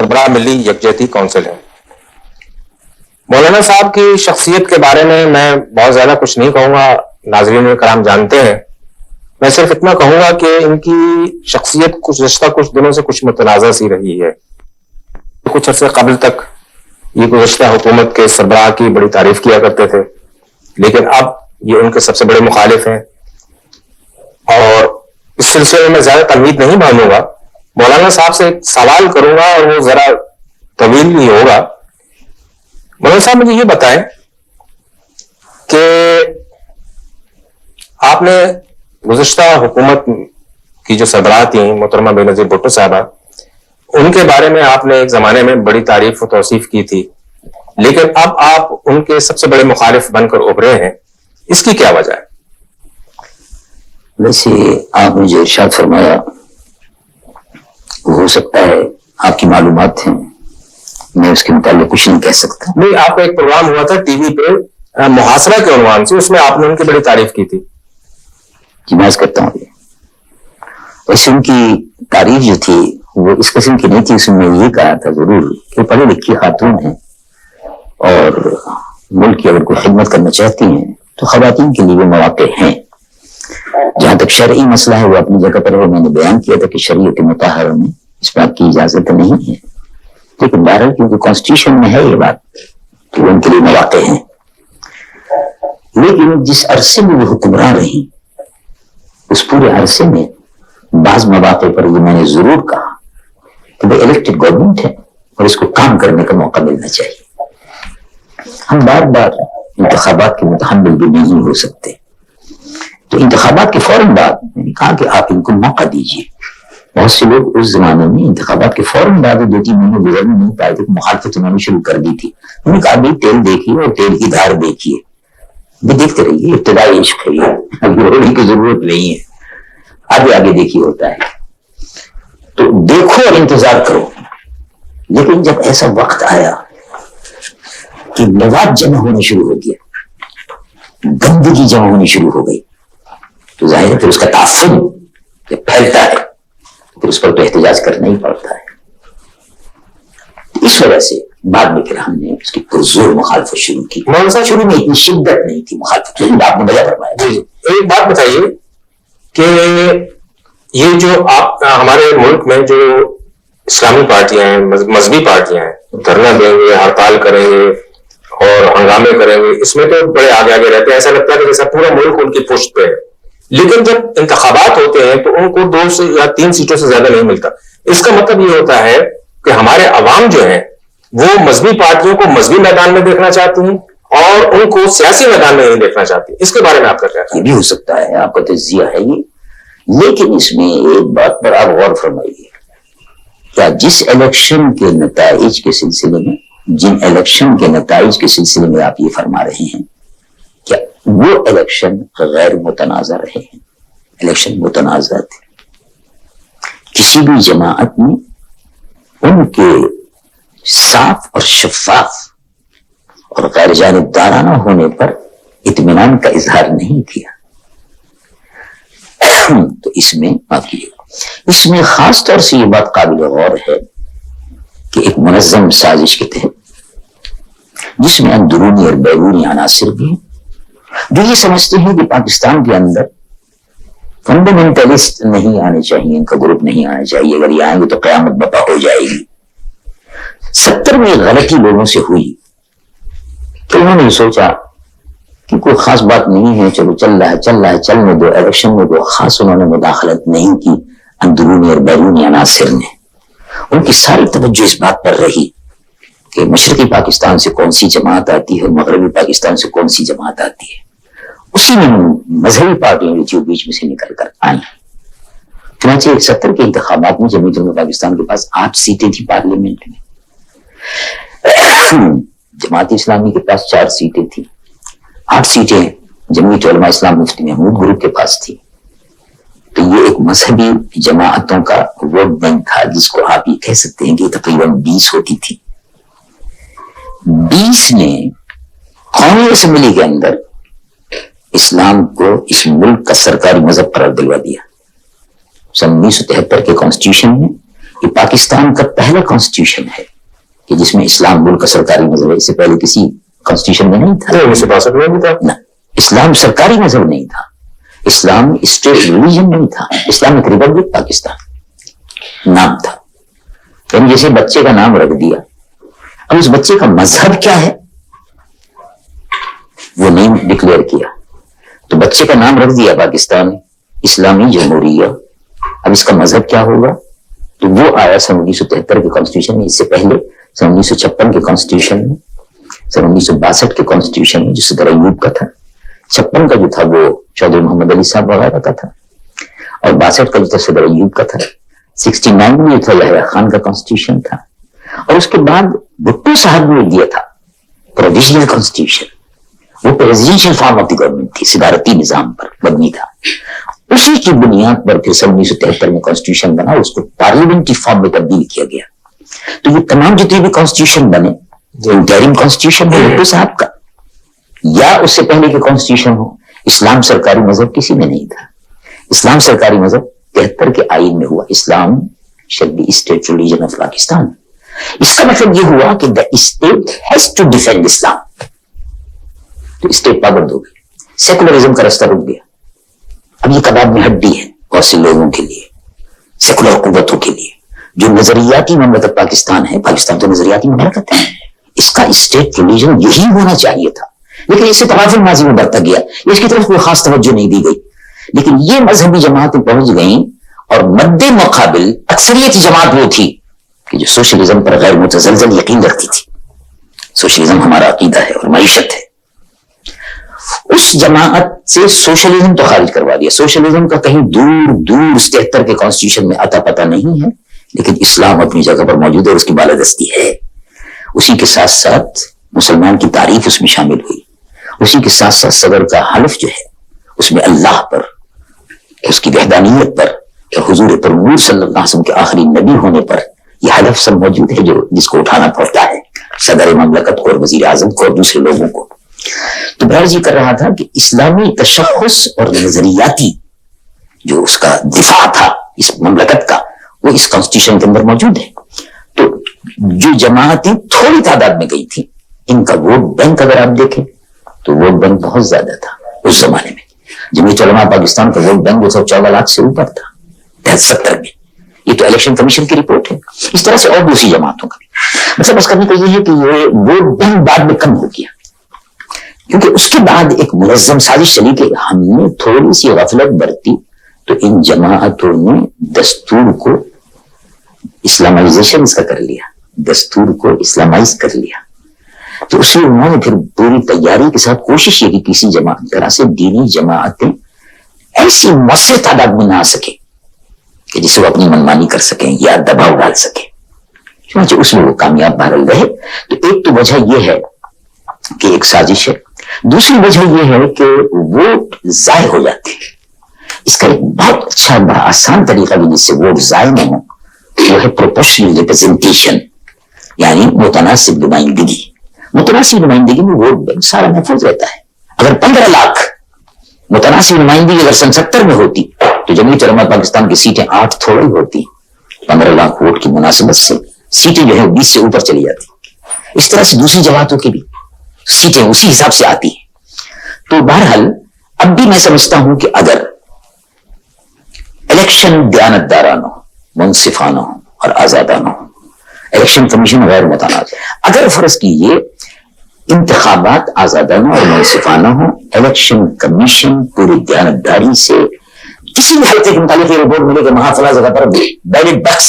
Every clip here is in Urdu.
سربراہ ملی یکجہتی کونسل ہے۔ مولانا صاحب کی شخصیت کے بارے میں بہت زیادہ کچھ نہیں کہوں گا، ناظرین کرام جانتے ہیں۔ میں صرف اتنا کہوں گا کہ ان کی شخصیت گزشتہ کچھ دنوں سے کچھ متنازع سی رہی ہے۔ کچھ عرصے قبل تک یہ گزشتہ حکومت کے سربراہ کی بڑی تعریف کیا کرتے تھے، لیکن اب یہ ان کے سب سے بڑے مخالف ہیں، اور اس سلسلے میں زیادہ تمہید نہیں باندھوں گا۔ مولانا صاحب سے ایک سوال کروں گا اور وہ ذرا طویل نہیں ہوگا۔ مولانا صاحب مجھے یہ بتائیں کہ آپ نے گزشتہ حکومت کی جو سربراہ تھیں محترمہ بے نظیر بھٹو صاحبہ، ان کے بارے میں آپ نے ایک زمانے میں بڑی تعریف و توصیف کی تھی، لیکن اب آپ ان کے سب سے بڑے مخالف بن کر ابھرے ہیں، اس کی کیا وجہ ہے؟ ویسے آپ نے جو ارشاد فرمایا وہ ہو سکتا ہے آپ کی معلومات ہیں، میں اس کے متعلق کچھ نہیں کہہ سکتا۔ نہیں، آپ کا ایک پروگرام ہوا تھا ٹی وی پہ محاصرہ کے عنوان سے، اس میں آپ نے ان کی بڑی تعریف کی تھی۔ جی میں عرض کرتا ہوں، ویسے ان کی تعریف جو تھی وہ اس قسم کی نہیں تھی، اس میں یہ کہا تھا ضرور کہ پڑھی لکھی خاتون ہیں اور ملک کی اگر کوئی خدمت کرنا چاہتی ہیں تو خواتین کے لیے مواقع ہیں۔ جہاں تک شرعی مسئلہ ہے وہ اپنی جگہ پر ہے، میں نے بیان کیا تھا کہ شریعت مطہرہ میں اس بات کی اجازت نہیں ہے، لیکن بہرحال کیونکہ کانسٹیٹیوشن میں ہے یہ بات تو ان کے لیے مواقع ہیں۔ لیکن جس عرصے میں وہ حکمران رہی اس پورے عرصے میں بعض مواقع پر یہ میں نے ضرور کہا کہ وہ الیکٹڈ گورنمنٹ ہے اور اس کو کام کرنے کا موقع ملنا چاہیے۔ ہم بار بار انتخابات کے متحمل بھی نہیں ہو سکتے، تو انتخابات کے فوراً بعد میں نے کہا کہ آپ ان کو موقع دیجیے۔ بہت سے لوگ اس زمانے میں انتخابات کے فوراً بعد 2-3 مہینے گزرنے نہیں پائے تھے، مخالفت انہوں نے شروع کر دی تھی۔ انہوں نے کہا بھی تیل دیکھیے اور تیل کی دھار دیکھیے، بھی دیکھتے رہیے، ابتدائی عشق ہے یہ، ابھی رونے کی ضرورت نہیں ہے، آگے آگے دیکھیے ہوتا ہے، تو دیکھو اور انتظار کرو۔ لیکن جب ایسا وقت آیا کہ مواد جمع ہونا شروع ہو گیا، گندگی جمع ہونی شروع ہو گئی، تو ظاہر ہے پھر اس کا تعفن جب پھیلتا ہے پھر اس پر تو احتجاج کرنا ہی پڑتا ہے۔ اس وجہ سے بعد میں پھر ہم نے اس کی پرزور مخالفت شروع کی۔ شروع میں اتنی شدت نہیں تھی مخالفت، لیکن آپ نے بجا فرمایا۔ ایک بات بتائیے کہ یہ جو آپ ہمارے ملک میں جو اسلامی پارٹیاں ہیں، مذہبی پارٹیاں ہیں، دھرنا دیں گے، ہڑتال کریں گے اور ہنگامے کریں گے، اس میں تو بڑے آگے آگے رہتے ہیں، ایسا لگتا ہے کہ جیسا پورا ملک ان کی پشت پہ ہے، لیکن جب انتخابات ہوتے ہیں تو ان کو 2 سے یا 3 سیٹوں سے زیادہ نہیں ملتا۔ اس کا مطلب یہ ہوتا ہے کہ ہمارے عوام جو ہیں وہ مذہبی پارٹیوں کو مذہبی میدان میں دیکھنا چاہتی ہیں اور ان کو سیاسی میدان میں نہیں دیکھنا چاہتی۔ اس کے بارے میں آپ کا کیا خیال ہے؟ یہ بھی ہو سکتا ہے، آپ کا تجزیہ ہے یہ، لیکن اس میں ایک بات پر آپ غور فرمائیے، کیا جس الیکشن کے نتائج کے سلسلے میں، جن الیکشن کے نتائج کے سلسلے میں آپ یہ فرما رہے ہیں، کیا وہ الیکشن غیر متنازع رہے ہیں؟ الیکشن متنازع تھے، کسی بھی جماعت نے ان کے صاف اور شفاف اور غیر جانبدارانہ ہونے پر اطمینان کا اظہار نہیں کیا۔ تو اس میں اس میں خاص طور سے یہ بات قابل غور ہے کہ ایک منظم سازش کے تحت جس میں اندرونی اور بیرونی عناصر بھی ہیں جو یہ سمجھتے ہیں کہ پاکستان کے اندر فنڈامنٹلسٹ نہیں آنے چاہیے، ان کا گروپ نہیں آنا چاہیے، اگر یہ آئیں گے تو قیامت برپا ہو جائے گی۔ 70 میں غلطی لوگوں سے ہوئی تو انہوں نے سوچا کہ کوئی خاص بات نہیں ہے، چلو چل رہا ہے، چلنے دو۔ الیکشن میں کوئی خاص انہوں نے مداخلت نہیں کی، اندرونی اور بیرونی عناصر نے۔ ان کی ساری توجہ اس بات پر رہی کہ مشرقی پاکستان سے کون سی جماعت آتی ہے، مغربی پاکستان سے کون سی جماعت آتی ہے۔ اسی میں مذہبی پارٹیاں جو بیچ میں سے نکل کر آئیں۔ چنانچہ 70 کے انتخابات میں جمعیت علماء پاکستان کے پاس 8 سیٹیں تھی پارلیمنٹ میں، جماعت اسلامی کے پاس 4 سیٹیں تھیں، 8 سیٹیں جمعیت علماء اسلام مفتی محمود گروپ کے پاس تھی۔ تو یہ ایک مذہبی جماعتوں کا ووٹ بینک تھا، جس کو آپ یہ کہہ سکتے ہیں کہ تقریباً 20 ہوتی تھی۔ 20 نے قومی اسمبلی کے اندر اسلام کو اس ملک کا سرکاری مذہب قرار دلوا دیا۔ 1973 کے کانسٹیٹیوشن میں یہ پاکستان کا پہلا کانسٹیٹیوشن ہے کہ جس میں اسلام ملک کا سرکاری مذہب ہے. اس سے پہلے کسی کانسٹیٹیوشن میں نہیں تھا. 1962 میں بھی تھا نہ، اسلام سرکاری مذہب نہیں تھا، اسلام اسٹیٹ ریلیجن نہیں تھا. اسلام ایک ریپبلک پاکستان نام تھا. یعنی جیسے بچے کا نام رکھ دیا، اب اس بچے کا مذہب کیا ہے وہ نہیں ڈکلیئر کیا، تو بچے کا نام رکھ دیا پاکستان اسلامی جمہوریہ. اب اس کا مذہب کیا ہوگا؟ تو وہ آیا سن 1973 کے کانسٹیٹیوشن میں. اس سے پہلے سن 1956 کے کانسٹیٹیوشن میں، سن 1962 کے کانسٹیٹیوشن میں جو صدر ایوب کا تھا. 56 کا جو تھا وہ چودھری محمد علی صاحب وغیرہ کا تھا، اور 62 کا جو تھا صدر ایوب کا تھا. 69 میں جو تھا یحییٰ خان کا کانسٹیٹیوشن تھا. اور اس کے بعد بھٹو صاحب نے دیا تھا پروویژنل کانسٹیٹیوشن. وہ presidential form of the government تھی، صدارتی نظام پر مبنی تھا. اسی کی بنیاد پر پھر سن 1973 میں کانسٹیٹیوشن بنا، اس کو پارلیمنٹری فارم میں تبدیل کیا گیا. تو یہ تمام جتنے بھی کانسٹیٹیوشن بنے، جو انٹرم کانسٹیٹیوشن ہے بھٹو صاحب کا یا اس سے پہلے کے کانسٹیٹیوشن ہو، اسلام سرکاری مذہب کسی میں نہیں تھا. اسلام سرکاری مذہب 73 کے آئین میں ہوا. Islam shall be state religion of Pakistan. اس کا مطلب یہ ہوا کہ the state has to defend Islam. تو اسٹیٹ پابند ہو گئی، سیکولرزم کا راستہ رک گیا. اب یہ کباب میں ہڈی ہے بہت سے لوگوں کے لیے، سیکولر قوتوں کے لیے. جو نظریاتی مملکت پاکستان ہے، پاکستان تو نظریاتی مملکت ہے، اس کا اسٹیٹ ریلیجن یہی ہونا چاہیے تھا. لیکن اسے توافل ماضی میں برتا گیا، اس کی طرف کوئی خاص توجہ نہیں دی گئی. لیکن یہ مذہبی جماعتیں پہنچ گئیں اور مد مقابل اکثریتی جماعت وہ تھی کہ جو سوشلزم پر غیر متزلزل یقین رکھتی تھی. سوشلزم ہمارا عقیدہ ہے اور معیشت ہے. اس جماعت سے سوشلزم تو خارج کروا دیا. سوشلزم کا کہیں دور دور 73 کے کانسٹیٹیوشن میں اتا پتہ نہیں ہے، لیکن اسلام اپنی جگہ پر موجود ہے اور اس کی بالادستی ہے. اسی کے ساتھ ساتھ مسلمان کی تعریف اس میں شامل ہوئی. اسی کے ساتھ ساتھ صدر کا حلف جو ہے اس میں اللہ پر، اس کی وحدانیت پر اور حضور پر نور صلی اللہ علیہ وسلم کے آخری نبی ہونے پر یہ حلف سب موجود ہے، جو جس کو اٹھانا پڑتا ہے صدر مملکت کو اور وزیر اعظم کو اور دوسرے لوگوں کو. تو بہرحال یہ کر رہا تھا کہ اسلامی تشخص اور نظریاتی جو اس کا دفاع تھا اس مملکت کا، وہ اس کانسٹیٹیوشن کے اندر موجود ہے. تو جو جماعتیں تھوڑی تعداد میں گئی تھی، ان کا ووٹ بینک اگر آپ دیکھیں تو ووٹ بینک بہت زیادہ تھا اس زمانے میں. جمعیت علماء پاکستان کا ووٹ بینک 14 لاکھ سے اوپر تھا 73 میں. یہ تو الیکشن کمیشن کی رپورٹ ہے. اس طرح سے اور دوسری جماعتوں کا بھی. مطلب اس کرنے کا یہ ہے کہ یہ ووٹ بینک بعد میں کم ہو گیا، کیونکہ اس کے بعد ایک منظم سازش چلی کہ ہم نے تھوڑی سی غفلت برتی تو ان جماعتوں نے دستور کو اسلامائزیشن اس کا کر لیا، دستور کو اسلامائز کر لیا. تو اس لیے انہوں نے پھر پوری تیاری کے ساتھ کوشش یہ کی کسی جماعت طرح سے دینی جماعتیں ایسی مؤثر تعداد میں نہ آ سکے کہ جسے وہ اپنی منمانی کر سکیں یا دباؤ ڈال سکیں. چنانچہ اس میں وہ کامیاب بہرحال رہے. تو ایک تو وجہ یہ ہے کہ ایک سازش ہے، دوسری وجہ یہ ہے کہ ووٹ ضائع ہو جاتے ہیں. اس کا ایک بہت اچھا بڑا آسان طریقہ بھی جس سے ووٹ ضائع نہ ہو وہ ہے پروپورشنل ریپرزنٹیشن، یعنی متناسب نمائندگی. متناسب نمائندگی میں ووٹ بینک سارا محفوظ رہتا ہے. اگر 15 لاکھ متناسب نمائندگی اگر سن 70 میں ہوتی تو جمعیت علماء پاکستان کی سیٹیں 8 تھوڑی ہوتی. 15 لاکھ ووٹ کی مناسبت سے سیٹیں جو ہیں 20 سے اوپر چلی جاتی. اس طرح سے دوسری جماعتوں کی بھی سیٹیں اسی حساب سے آتی ہیں. تو بہرحال اب بھی میں سمجھتا ہوں کہ اگر الیکشن دیانت دارانہ ہو، منصفانہ ہو اور آزادانہ ہو، الیکشن کمیشن غیر متنازع، اگر فرض کیجیے انتخابات آزادانہ اور منصفانہ ہو، الیکشن کمیشن پوری دیانتداری سے کسی بھی حلقے کے متعلق یہ رپورٹ ملے کہ وہاں فلاں جگہ پر بیلٹ باکس،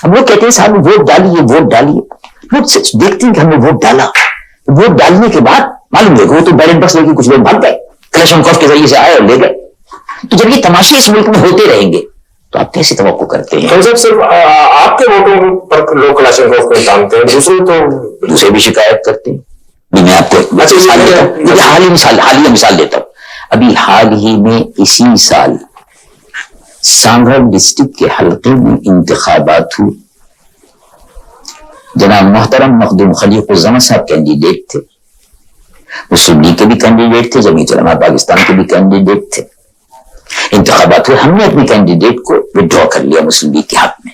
ہم لوگ کہتے ہیں صاحب ووٹ ڈالیے ووٹ ڈالیے، لوگ دیکھتے ہیں کہ ہم نے ووٹ ڈالا، ووٹ ڈالنے کے بعد معلوم ہے کہ وہ تو بیلٹ باکس لے کے کچھ لوگ بھاگ گئے، کلیشن کاف کے ذریعے سے آئے اور لے گئے. تو جب یہ تماشے اس ملک میں ہوتے رہیں گے تو آپ کیسے توقع کرتے ہیں؟ صرف آپ کے ووٹوں پر لوگ کلیشن کاف کو ٹانگتے ہیں، دوسرے بھی شکایت کرتے ہیں. میں آپ کو حالیہ مثال دیتا ہوں. ابھی حال ہی میں اسی سال سانگھڑ ڈسٹرکٹ کے حلقے میں انتخابات ہوئے. جناب محترم مخدوم خلیق الزمان صاحب کینڈیڈیٹ تھے، مسلم لیگ کے بھی کینڈیڈیٹ تھے، جمعیت علماء پاکستان کے بھی کینڈیڈیٹ تھے. انتخابات ہوئے، ہم نے اپنے کینڈیڈیٹ کو وڈرا کر لیا مسلم لیگ کے حق میں.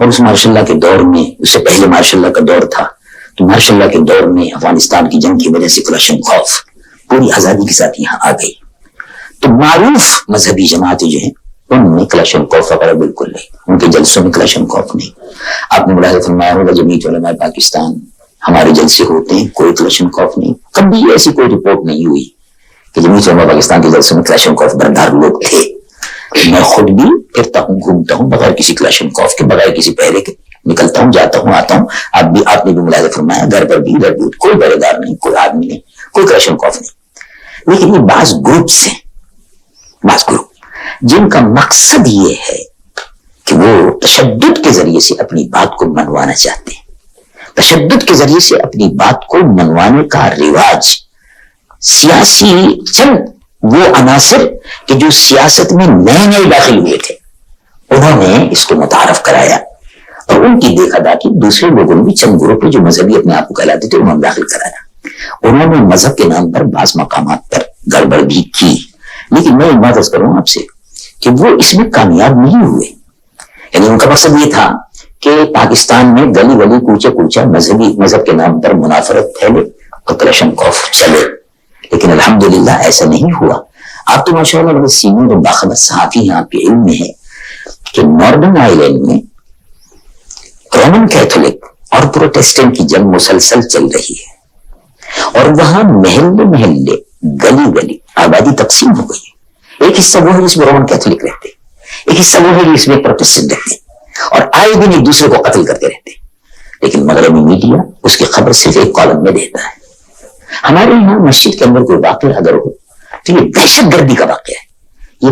اور اس مارشاء اللہ کے دور میں، اس سے پہلے مارشاء اللہ کا دور تھا، تو مارشاء اللہ کے دور میں افغانستان کی جنگ کی وجہ سے کلاشنکوف پوری آزادی کے ساتھ یہاں آ گئی. تو معروف مذہبی جماعتیں جو ہیں ان میں کلاشنکوف وغیرہ بالکل نہیں، ان کے جلسوں میں کلاشنکوف نہیں. آپ نے ملاحظہ فرمایا ہوگا جمعیت علماء پاکستان ہمارے جلسے ہوتے ہیں، کوئی کلاشنکوف نہیں. کبھی ایسی کوئی رپورٹ نہیں ہوئی کہ جمعیت علماء پاکستان کے جلسوں میں کلاشنکوف بردار لوگ تھے. میں خود بھی پھرتا ہوں، گھومتا ہوں بغیر کسی کلاشنکوف کے، بغیر کسی پہرے کے، نکلتا ہوں، جاتا ہوں، آتا ہوں. آپ نے بھی ملاحظہ فرمایا گھر پر بھی ادھر بھی کوئی پہرے دار نہیں، کوئی آدمی نہیں، کوئی کلاشنکوف نہیں. لیکن یہ بعض گروپس ہیں، بعض گروپ جن کا مقصد یہ ہے کہ وہ تشدد کے ذریعے سے اپنی بات کو منوانا چاہتے ہیں. تشدد کے ذریعے سے اپنی بات کو منوانے کا رواج سیاسی چند وہ عناصر کہ جو سیاست میں نئے نئے داخل ہوئے تھے انہوں نے اس کو متعارف کرایا، اور ان کی دیکھا داکھی دوسرے لوگوں نے بھی چند گروپ جو مذہبی اپنے آپ کو کہلاتے تھے انہوں نے داخل کرایا. انہوں نے مذہب کے نام پر بعض مقامات پر گڑبڑ بھی کی، لیکن میں ایک بات عرض کروں آپ سے کہ وہ اس میں کامیاب نہیں ہوئے. یعنی ان کا مقصد یہ تھا کہ پاکستان میں گلی گلی کوچے کوچا مذہب کے نام پر منافرت پھیلے اور کلاشنکوف چلے، لیکن الحمدللہ ایسا نہیں ہوا. آپ تو ماشاءاللہ بڑے سینئر اور باخبر صحافی ہیں، آپ کے علم میں ہے کہ ناردرن آئرلینڈ میں رومن کیتھولک اور پروٹیسٹنٹ کی جنگ مسلسل چل رہی ہے، اور وہاں محلے محلے گلی گلی آبادی تقسیم ہو گئی. ایک حصہ وہ ہے جس میں رومن کیتھولک رہتے، ایک حصہ وہ ہے جس میں پروٹیسٹنٹ رہتے، اور آئے دن ایک دوسرے کو قتل کرتے رہتے. لیکن مغربی میڈیا اس کی خبر صرف ایک کالم میں دیتا ہے. ہمارے یہاں مسجد کے اندر کوئی واقعہ اگر ہو تو یہ دہشت گردی کا واقعہ ہے. یہ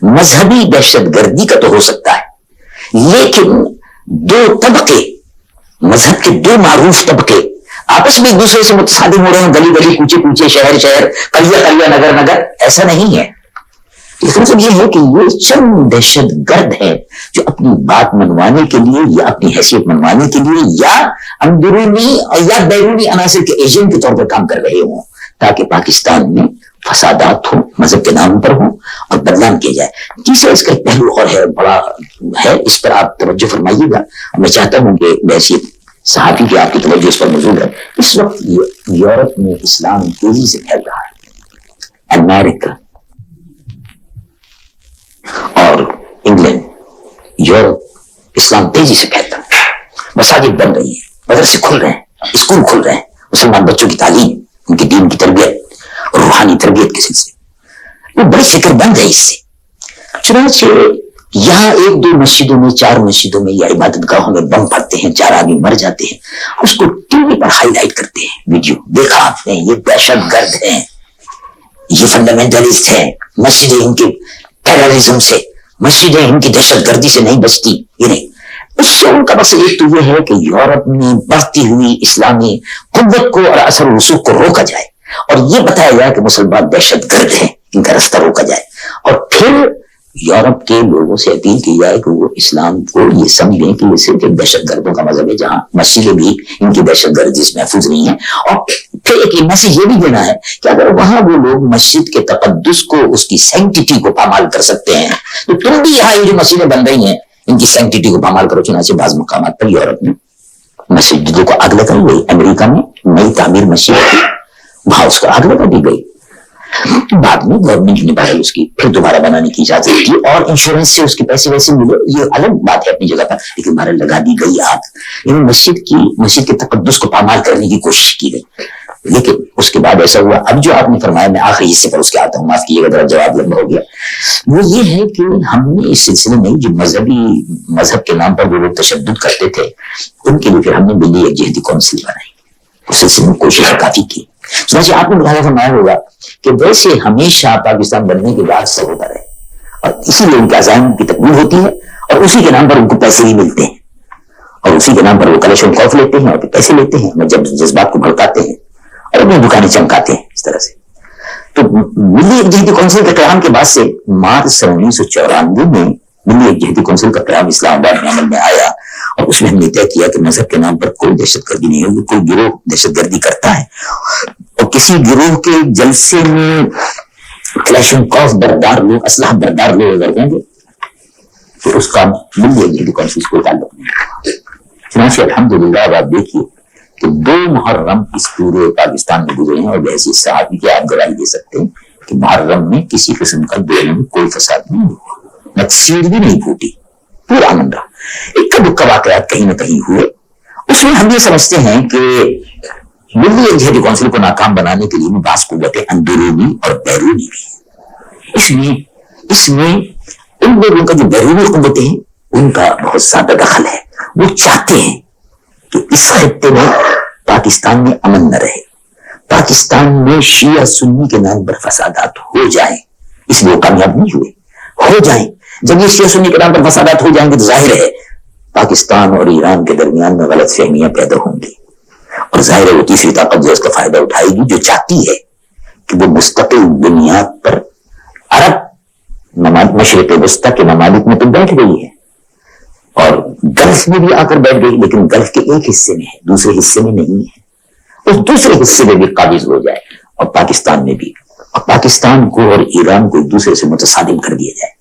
مذہبی دہشت گردی کا تو ہو سکتا ہے، لیکن دو طبقے، مذہب کے دو معروف طبقے آپس میں ایک دوسرے سے متصادم ہو رہے ہیں، گلی گلی کوچے کوچے، شہر شہر، قریہ قریہ، نگر نگر، ایسا نہیں ہے. لیکن مطلب یہ ہے کہ یہ چند دہشت گرد ہیں جو اپنی بات منوانے کے لیے یا اپنی حیثیت منوانے کے لیے یا اندرونی یا بیرونی عناصر کے ایجنٹ کے طور پر کام کر رہے ہوں تاکہ پاکستان میں فسادات ہوں، مذہب کے نام پر ہوں اور بدنام کیا جائے. تیسرا اس کا ایک پہلو اور ہے، بڑا ہے، اس پر آپ توجہ فرمائیے گا. میں چاہتا ہوں کہ بحیثیت صحافی کی آپ کی توجہ اس پر موجود ہے. اس وقت یورپ میں اسلام تیزی سے پھیل رہا ہے. امریکہ اور انگلینڈ، یورپ، اسلام تیزی سے پھیلتا ہے. مساجد بن رہی ہیں، مدرسے کھل رہے ہیں، اسکول کھل رہے ہیں، مسلمان بچوں کی تعلیم، ان کی دین کی تربیت اور روحانی تربیت کے سلسلے وہ بڑی فکر بن گئی اس سے. چنانچہ یہاں ایک دو مسجدوں میں، 4 مسجدوں میں یا عبادت گاہوں میں بم پڑتے ہیں، 4 آدمی مر جاتے ہیں، اس کو ٹی وی پر ہائی لائٹ کرتے ہیں، ویڈیو دیکھا آپ نے، یہ دہشت گرد ہیں، یہ فنڈامنٹلسٹ ہیں، مسجدیں ان کے ٹیررزم سے، مسجدیں ان کی دہشت گردی سے نہیں بچتی. یہ نہیں، اس سے ان کا مقصد ایک تو یہ ہے کہ یورپ میں بڑھتی ہوئی اسلامی قوت کو اور اثر و رسوخ کو روکا جائے، اور یہ بتایا جائے کہ مسلمان دہشت گرد ہیں، ان کا راستہ روکا جائے. اور پھر یورپ کے لوگوں سے اپیل کی جائے کہ وہ اسلام کو یہ سمجھیں کہ یہ صرف ایک دہشت گردوں کا مذہب ہے، جہاں مسجدیں بھی ان کی دہشت گردی سے محفوظ نہیں ہیں. اور پھر ایک میسج یہ بھی دینا ہے کہ اگر وہاں وہ لوگ مسجد کے تقدس کو، اس کی سینکٹیٹی کو پامال کر سکتے ہیں تو تم بھی یہاں یہ جو مسجدیں بن رہی ہیں ان کی سینکٹیٹی کو پامال کرو. چنانچہ بعض مقامات پر یورپ میں مسجدوں کو آگ لگائی گئی. امریکہ میں نئی تعمیر مسجد کی، وہاں اس کو آگ لگا دی گئی. بعد میں گورنمنٹ نے بہرحال اس کی پھر دوبارہ بنانے کی اجازت دی اور انشورنس سے اس کے پیسے ویسے ملے، یہ الگ بات ہے اپنی جگہ پر، لیکن بہرحال لگا دی گئی آگ. یعنی مسجد کے تقدس کو پامال کرنے کی کوشش کی گئی. لیکن اس کے بعد ایسا ہوا. اب جو آپ نے فرمایا، میں آخری حصے پر اس کے آتا ہوں، معاف کیجیے گا ذرا جواب لمبا ہو گیا. وہ یہ ہے کہ ہم نے اس سلسلے میں جو مذہب کے نام پر جو لوگ تشدد کرتے تھے ان کے لیے پھر ہم نے ملی یکجہتی کونسل بنائی. اس سلسلے میں کوشش کافی کی. چنانچہ آپ نے بتایا فرمایا ہوگا کہ ویسے ہمیشہ پاکستان بننے کے بعد سب ہوتا رہے، اور اسی لیے ان کے عزائم کی تکمیل ہوتی ہے، اور اسی کے نام پر ان کو پیسے بھی ملتے ہیں، اور اسی کے نام پر وہ کلاشنکوف لیتے ہیں اور پیسے لیتے ہیں جب جذبات کو بھڑکاتے ہیں اور اپنی دکانیں چمکاتے ہیں اس طرح سے. تو ملی یکجہتی کونسل کے قیام کے بعد سے مارچ 1994 میں ملی یکجہتی کونسل کا قیام اسلام آباد میں عمل میں آیا، اور اس میں ہم نے طے کیا کہ مذہب کے نام پر کوئی دہشت گردی نہیں ہوگی. کوئی گروہ دہشت گردی کرتا ہے اور کسی گروہ کے جلسے میں کلاشنکوف بردار لوگ، اسلحہ بردار لوگ اگر ہوں گے تو اس کا ملی یہودی کونسل سے کوئی تعلق نہیں ہوا۔ چنانچہ الحمدللہ اب آپ دیکھیے کہ 2 محرم اس پورے پاکستان میں گزرے ہیں، اور بحیثیت صحافی کے آپ گواہی دے سکتے ہیں کہ محرم میں کسی قسم کا دہلی میں کوئی فساد نہیں ہوا، نہ سیڑھ بھی نہیں پھوٹی، پورا امن رہا۔ ایک دکا واقعات کہیں نہ کہیں ہوئے، اس میں ہم یہ سمجھتے ہیں کہ ملی یہودی کونسل کو ناکام بنانے کے لیے بعض قوتیں اندرونی اور بیرونی بھی ہیں۔ اس میں ان لوگوں کا جو بیرونی قوتیں ہیں ان کا بہت زیادہ دخل ہے۔ وہ چاہتے ہیں کہ اس خطے میں پاکستان میں امن نہ رہے، پاکستان میں شیعہ سنی کے نام پر فسادات ہو جائیں، اس لیے وہ کامیاب نہیں ہوئے، ہو جائیں۔ جب یہ شیعہ سنی کے نام پر فسادات ہو جائیں گے تو ظاہر ہے پاکستان اور ایران کے درمیان میں غلط فہمیاں پیدا ہوں گی، اور ظاہر ہے وہ تیسری طاقت جو اس کا فائدہ اٹھائے گی، جو چاہتی ہے کہ وہ مستقل بنیاد پر عرب مشرق وسطی کے ممالک میں تو بیٹھ گئی ہے اور گلف میں بھی آ کر بیٹھ گئی، لیکن گلف کے ایک حصے میں ہے، دوسرے حصے میں نہیں ہے۔ اس دوسرے حصے میں بھی قابض ہو جائے، اور پاکستان میں بھی، اور پاکستان کو اور ایران کو ایک دوسرے سے متصادم کر دیا جائے۔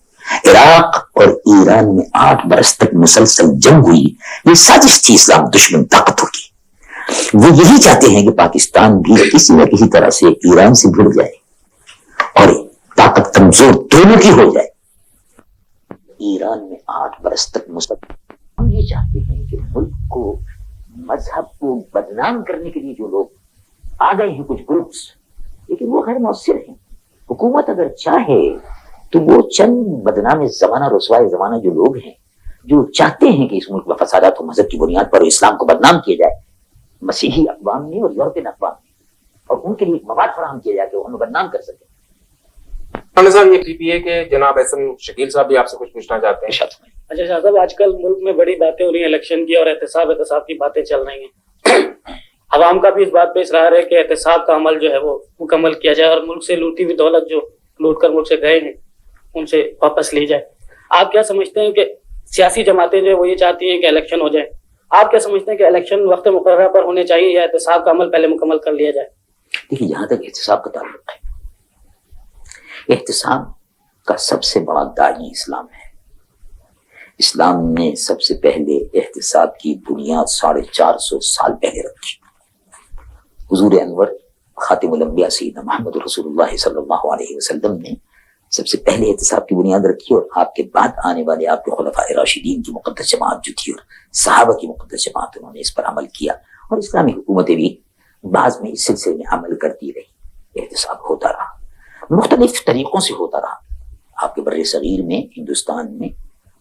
عراق اور ایران میں 8 برس تک مسلسل جنگ ہوئی، یہ سازش تھی اسلام دشمن طاقتوں کی۔ وہ یہی چاہتے ہیں کہ پاکستان بھی کسی نہ کسی طرح سے ایران سے بھڑ جائے اور طاقت کمزور دونوں کی ہو جائے۔ ایران میں 8 برس تک مسلسل ہم یہ چاہتے ہیں کہ ملک کو، مذہب کو بدنام کرنے کے لیے جو لوگ آ گئے ہیں کچھ گروپس، لیکن وہ غیر مؤثر ہیں۔ حکومت اگر چاہے تو وہ چند بدنام زمانہ، رسوائے زمانہ جو لوگ ہیں، جو چاہتے ہیں کہ اس ملک میں فسادات و مذہب کی بنیاد پر اسلام کو بدنام کیا جائے، مسیحی اقوام نے اور یورپین اقوام نے، اور ان کے لیے مواد فراہم کیا جائے کہ وہ ہمیں بدنام کر سکے۔ صاحب یہ PPA کے جناب احسن شکیل صاحب بھی آپ سے کچھ پوچھنا چاہتے ہیں۔ اچھا شاہ صاحب، آج کل ملک میں بڑی باتیں ہو رہی ہیں الیکشن کی، اور احتساب کی باتیں چل رہی ہیں۔ عوام کا بھی اس بات پہ اصرار ہے کہ احتساب کا عمل جو ہے وہ مکمل کیا جائے، اور ملک سے لوٹی ہوئی دولت جو لوٹ کر ملک سے گئے ہیں ان سے واپس لی جائے۔ آپ کیا سمجھتے ہیں کہ سیاسی جماعتیں جو وہ یہ چاہتی ہیں کہ الیکشن ہو جائے، آپ کیا سمجھتے ہیں کہ الیکشن وقت مقررہ پر ہونے چاہیے یا احتساب کا عمل پہلے مکمل کر لیا جائے؟ دیکھیے، جہاں تک احتساب کا تعلق ہے، احتساب کا سب سے بڑا داعی اسلام ہے۔ اسلام نے سب سے پہلے احتساب کی بنیاد 450 سال پہلے رکھی۔ حضور انور خاتم الانبیاء سیدنا محمد رسول اللہ صلی اللہ علیہ وسلم نے سب سے پہلے احتساب کی بنیاد رکھی، اور آپ کے بعد آنے والے آپ کے خلفائے راشدین کی مقدس جماعت جو تھی اور صحابہ کی مقدس جماعت، انہوں نے اس پر عمل کیا، اور اسلامی حکومتیں بھی بعض میں اس سلسلے میں عمل کرتی رہی۔ احتساب ہوتا رہا، مختلف طریقوں سے ہوتا رہا۔ آپ کے بر صغیر میں، ہندوستان میں،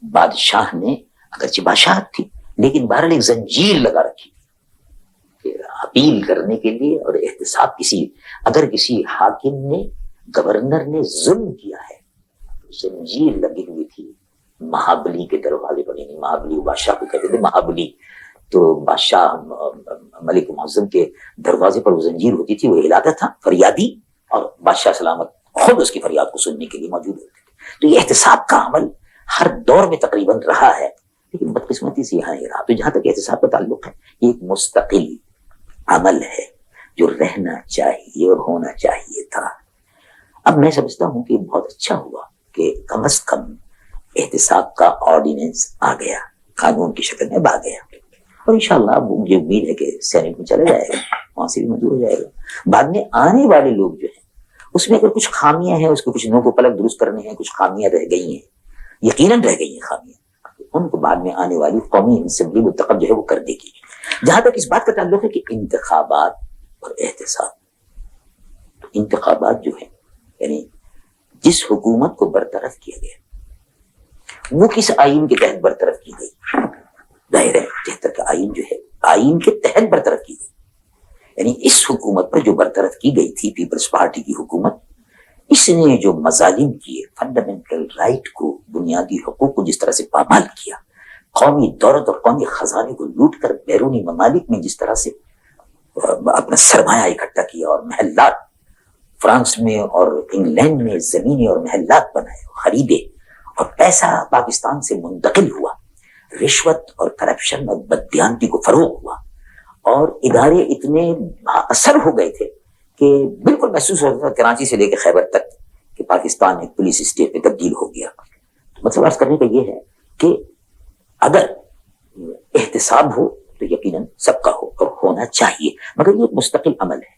بادشاہ نے، اگرچہ بادشاہت تھی لیکن بہرحال ایک زنجیر لگا رکھی تھی اپیل کرنے کے لیے، اور احتساب اگر کسی حاکم نے، گورنر نے ظلم کیا ہے، زنجیر لگی ہوئی تھی مہابلی کے دروازے پر، یعنی مہابلی بادشاہ کو کہتے تھے، مہابلی تو بادشاہ ملک معظم کے دروازے پر وہ زنجیر ہوتی تھی، وہ ہلاتا تھا فریادی، اور بادشاہ سلامت خود اس کی فریاد کو سننے کے لیے موجود ہوتے تھے۔ تو یہ احتساب کا عمل ہر دور میں تقریباً رہا ہے، لیکن بدقسمتی سے یہاں یہ رہا۔ تو جہاں تک احتساب کا تعلق ہے، یہ ایک مستقل عمل ہے جو رہنا چاہیے اور ہونا چاہیے تھا۔ اب میں سمجھتا ہوں کہ بہت اچھا ہوا کہ کم از کم احتساب کا آرڈیننس آ گیا، قانون کی شکل میں آ گیا، اور انشاءاللہ مجھے امید ہے کہ سینٹ میں چلا جائے گا، وہاں سے بھی منظور ہو جائے گا۔ بعد میں آنے والے لوگ جو ہیں اس میں اگر کچھ خامیاں ہیں، اس کو کچھ نو کو پلک درست کرنے ہیں، کچھ خامیاں رہ گئی ہیں، یقیناً رہ گئی ہیں خامیاں، ان کو بعد میں آنے والی قومی اسمبلی منتخب جو ہے وہ کر دے گی۔ جہاں تک اس بات کا تعلق ہے کہ انتخابات اور احتساب، تو انتخابات جو ہیں، یعنی جس حکومت کو برطرف کیا گیا وہ کس آئین کے تحت برطرف کی گئی؟ ظاہر ہے 73 کا آئین جو ہے آئین کے تحت برطرف کی گئی، یعنی اس حکومت پر جو برطرف کی گئی تھی پیپلز پارٹی کی حکومت، اس نے جو مظالم کیے، فنڈامنٹل رائٹ کو، بنیادی حقوق کو جس طرح سے پامال کیا، قومی دولت اور قومی خزانے کو لوٹ کر بیرونی ممالک میں جس طرح سے اپنا سرمایہ اکٹھا کیا، اور محلات فرانس میں اور انگلینڈ میں زمینیں اور محلات بنائے، خریدے، اور پیسہ پاکستان سے منتقل ہوا، رشوت اور کرپشن اور بددیانتی کو فروغ ہوا، اور ادارے اتنے اثر ہو گئے تھے کہ بالکل محسوس ہوتا تھا کراچی سے لے کے خیبر تک کہ پاکستان ایک پولیس اسٹیٹ میں تبدیل ہو گیا۔ مطلب عرض کرنے کا یہ ہے کہ اگر احتساب ہو تو یقیناً سب کا ہو اور ہونا چاہیے، مگر یہ ایک مستقل عمل ہے،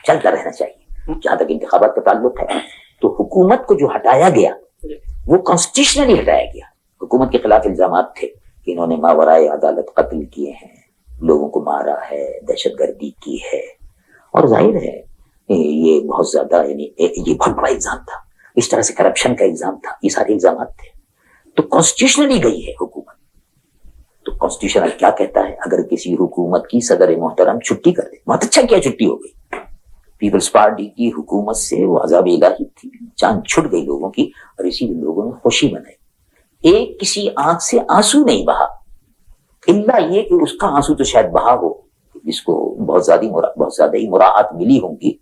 چلتا رہنا چاہیے۔ جہاں تک انتخابات کا تعلق ہے تو حکومت کو جو ہٹایا گیا وہ کانسٹیٹیوشنلی ہٹایا گیا۔ حکومت کے خلاف الزامات تھے کہ انہوں نے ماورائے عدالت قتل کیے ہیں، لوگوں کو مارا ہے، دہشت گردی کی ہے، اور ظاہر ہے یہ بہت زیادہ، یعنی یہ بہت بڑا الزام تھا، اس طرح سے کرپشن کا الزام تھا، یہ سارے الزامات تھے۔ تو کانسٹیٹیوشنلی گئی ہے حکومت، تو کانسٹیٹیوشن کیا کہتا ہے؟ اگر کسی حکومت کی صدر محترم چھٹی کر دے، بہت اچھا کیا چھٹی ہو گئی، پیپلز پارٹی کی حکومت سے وہ عذاب الہی تھی، جان چھٹ گئی لوگوں کی، اور اسی لیے لوگوں نے خوشی منائی۔ ایک کسی آنکھ سے آنسو نہیں بہا، الا یہ کہ اس کا آنسو تو شاید بہا ہو جس کو بہت زیادہ ہی مراعات ملی ہوں گی،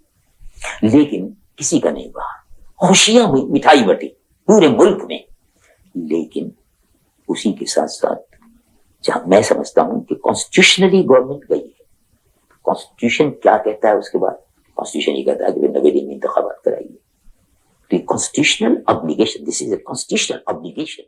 لیکن کسی کا نہیں بہا۔ خوشیاں ہوئی، مٹھائی بٹی پورے ملک میں، لیکن اسی کے ساتھ ساتھ جہاں میں سمجھتا ہوں کہ کانسٹیٹیوشنلی گورنمنٹ گئی ہے۔ کانسٹیٹیوشن کیا کہتا ہے اس کے بعد؟ کانسٹیٹیوشن یہ کہتا ہے کہ 90 دن میں انتخابات کرائیے۔ تو constitutional obligation, this is a constitutional obligation.